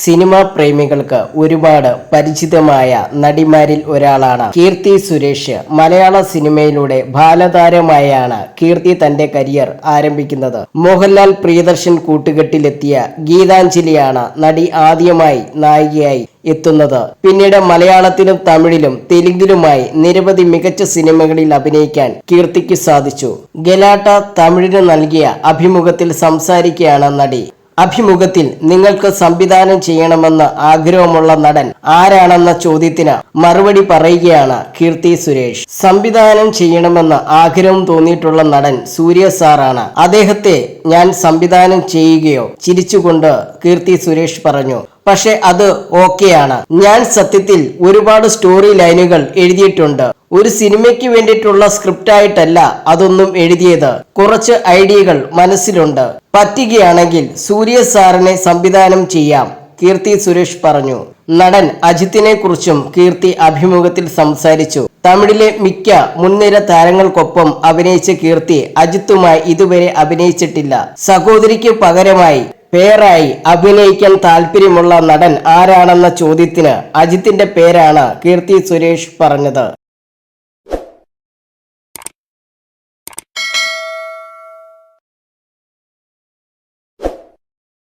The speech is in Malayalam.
സിനിമാ പ്രേമികൾക്ക് ഒരുപാട് പരിചിതമായ നടിമാരിൽ ഒരാളാണ് കീർത്തി സുരേഷ്. മലയാള സിനിമയിലൂടെ ബാലതാരമായാണ് കീർത്തി തന്റെ കരിയർ ആരംഭിക്കുന്നത്. മോഹൻലാൽ പ്രിയദർശൻ കൂട്ടുകെട്ടിലെത്തിയ ഗീതാഞ്ജലിയാണ് നടി ആദ്യമായി നായികയായി എത്തുന്നത്. പിന്നീട് മലയാളത്തിലും തമിഴിലും തെലുങ്കിലുമായി നിരവധി മികച്ച സിനിമകളിൽ അഭിനയിക്കാൻ കീർത്തിക്ക് സാധിച്ചു. ഗലാട്ട തമിഴിന് നൽകിയ അഭിമുഖത്തിൽ സംസാരിക്കുകയാണ് നടി. അഭിമുഖത്തിൽ നിങ്ങൾക്ക് സംവിധാനം ചെയ്യണമെന്ന് ആഗ്രഹമുള്ള നടൻ ആരാണെന്ന ചോദ്യത്തിന് മറുപടി പറയുകയാണ് കീർത്തി സുരേഷ്. സംവിധാനം ചെയ്യണമെന്ന് ആഗ്രഹം തോന്നിയിട്ടുള്ള നടൻ സൂര്യ സാറാണ്. അദ്ദേഹത്തെ ഞാൻ സംവിധാനം ചെയ്യുകയോ? ചിരിച്ചുകൊണ്ട് കീർത്തി സുരേഷ് പറഞ്ഞു. പക്ഷെ അത് ഓക്കെയാണ്. ഞാൻ സത്യത്തിൽ ഒരുപാട് സ്റ്റോറി ലൈനുകൾ എഴുതിയിട്ടുണ്ട്. ഒരു സിനിമയ്ക്ക് വേണ്ടിയിട്ടുള്ള സ്ക്രിപ്റ്റായിട്ടല്ല അതൊന്നും എഴുതിയത്. കുറച്ച് ഐഡിയകൾ മനസ്സിലുണ്ട്. പറ്റുകയാണെങ്കിൽ സൂര്യ സാറിനെ സംവിധാനം ചെയ്യാം, കീർത്തി സുരേഷ് പറഞ്ഞു. നടൻ അജിത്തിനെ കുറിച്ചും കീർത്തി അഭിമുഖത്തിൽ സംസാരിച്ചു. തമിഴിലെ മിക്ക മുൻനിര താരങ്ങൾക്കൊപ്പം അഭിനയിച്ച കീർത്തി അജിത്തുമായി ഇതുവരെ അഭിനയിച്ചിട്ടില്ല. സഹോദരിക്ക് പകരമായി പേരായി അഭിനയിക്കാൻ താല്പര്യമുള്ള നടൻ ആരാണെന്ന ചോദ്യത്തിന് അജിത്തിന്റെ പേരാണ് കീർത്തി സുരേഷ് പറഞ്ഞത്.